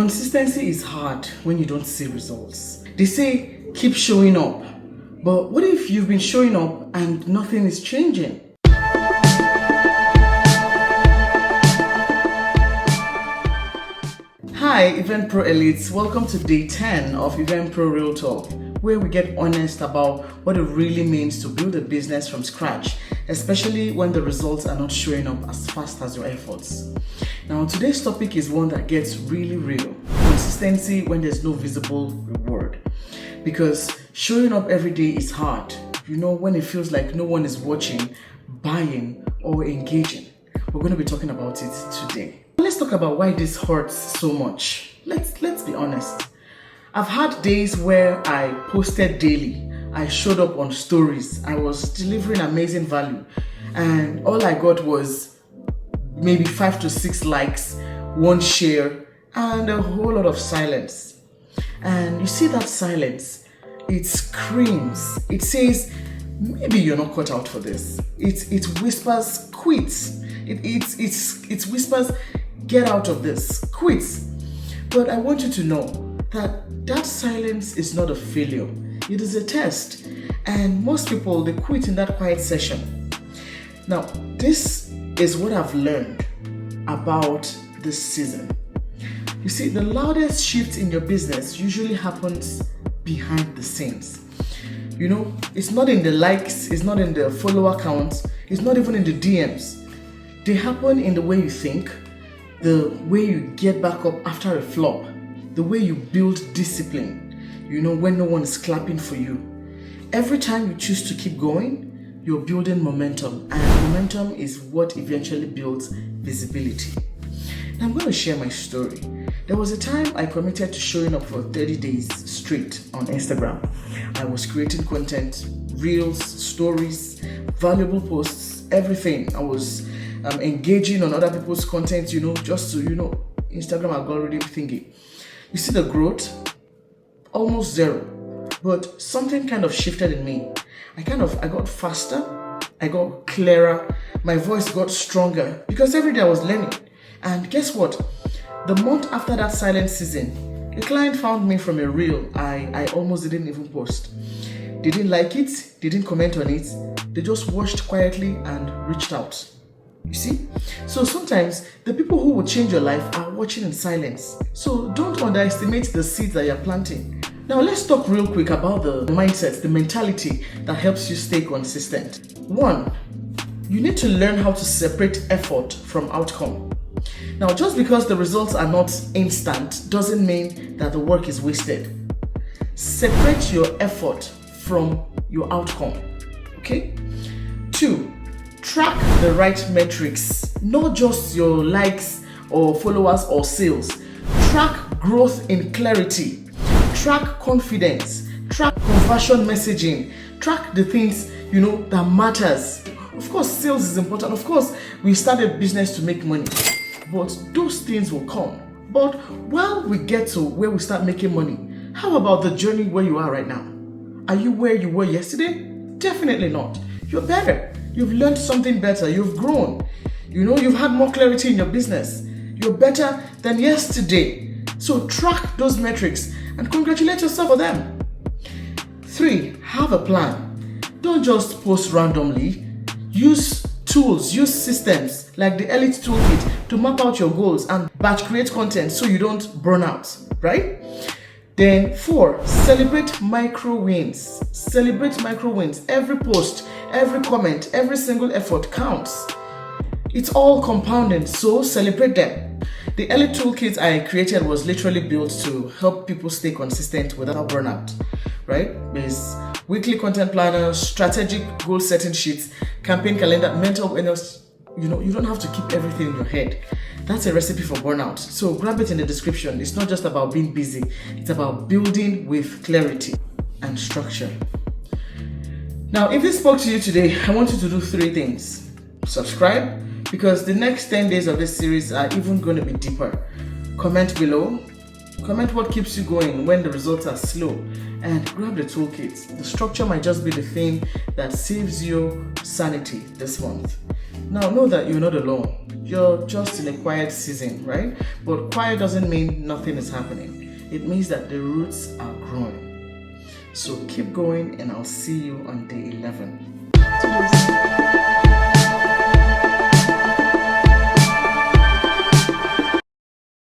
Consistency is hard when you don't see results. They say keep showing up, but what if you've been showing up and nothing is changing? Hi Event Pro Elites, welcome to day 10 of Event Pro Real Talk, where we get honest about what it really means to build a business from scratch, especially when the results are not showing up as fast as your efforts. Now today's topic is one that gets really real: consistency when there's no visible reward. Because showing up every day is hard, when it feels like no one is watching, buying, or engaging. We're going to be talking about it today. Let's talk about why this hurts so much. Let's be honest. I've had days where I posted daily. I showed up on stories. I was delivering amazing value. And all I got was maybe 5 to 6 likes, 1 share, and a whole lot of silence. And you see that silence, it screams. It says, maybe you're not cut out for this. It whispers, quit. It whispers, get out of this, quit. But I want you to know that silence is not a failure. It is a test. And most people, they quit in that quiet session. Now, this is what I've learned about this season. You see, the loudest shift in your business usually happens behind the scenes. It's not in the likes, it's not in the follower counts, it's not even in the DMs. They happen in the way you think, the way you get back up after a flop, the way you build discipline, when no one is clapping for you. Every time you choose to keep going, you're building momentum, and momentum is what eventually builds visibility. Now I'm going to share my story. There was a time I committed to showing up for 30 days straight on Instagram. I was creating content, reels, stories, valuable posts, everything. I was engaging on other people's content, just to, Instagram algorithm thingy. You see the growth? Almost zero. But something kind of shifted in me. I got faster, I got clearer, my voice got stronger because every day I was learning. And guess what? The month after that silent season, a client found me from a reel I almost didn't even post. They didn't like it, they didn't comment on it, they just watched quietly and reached out. You see? So sometimes the people who will change your life are watching in silence. So don't underestimate the seeds that you're planting. Now let's talk real quick about the mindset, the mentality that helps you stay consistent. 1, you need to learn how to separate effort from outcome. Now, just because the results are not instant doesn't mean that the work is wasted. Separate your effort from your outcome, okay? 2, track the right metrics, not just your likes or followers or sales. Track growth in clarity, track confidence, track conversion messaging, track the things, that matters. Of course, sales is important. Of course, we started business to make money. But those things will come. But while we get to where we start making money, how about the journey where you are right now? Are you where you were yesterday? Definitely not. You're better. You've learned something better. You've grown. You've had more clarity in your business. You're better than yesterday. So track those metrics and congratulate yourself for them. 3, have a plan. Don't just post randomly. Use tools, use systems like the ELITE Toolkit to map out your goals and batch create content so you don't burn out, right? Then 4, celebrate micro wins. Celebrate micro wins. Every post, every comment, every single effort counts. It's all compounding, so celebrate them. The ELITE Toolkit I created was literally built to help people stay consistent without burnout, right? There's weekly content planners, strategic goal setting sheets, campaign calendar, mental wellness. You don't have to keep everything in your head. That's a recipe for burnout. So grab it in the description. It's not just about being busy. It's about building with clarity and structure. Now, if this spoke to you today, I want you to do 3 things. Subscribe, because the next 10 days of this series are even going to be deeper. Comment below, Comment what keeps you going when the results are slow, and grab the toolkit. The structure might just be the thing that saves your sanity this month. Now, know that you're not alone. You're just in a quiet season, right? But quiet doesn't mean nothing is happening. It means that the roots are growing. So keep going, and I'll see you on day 11. Cheers.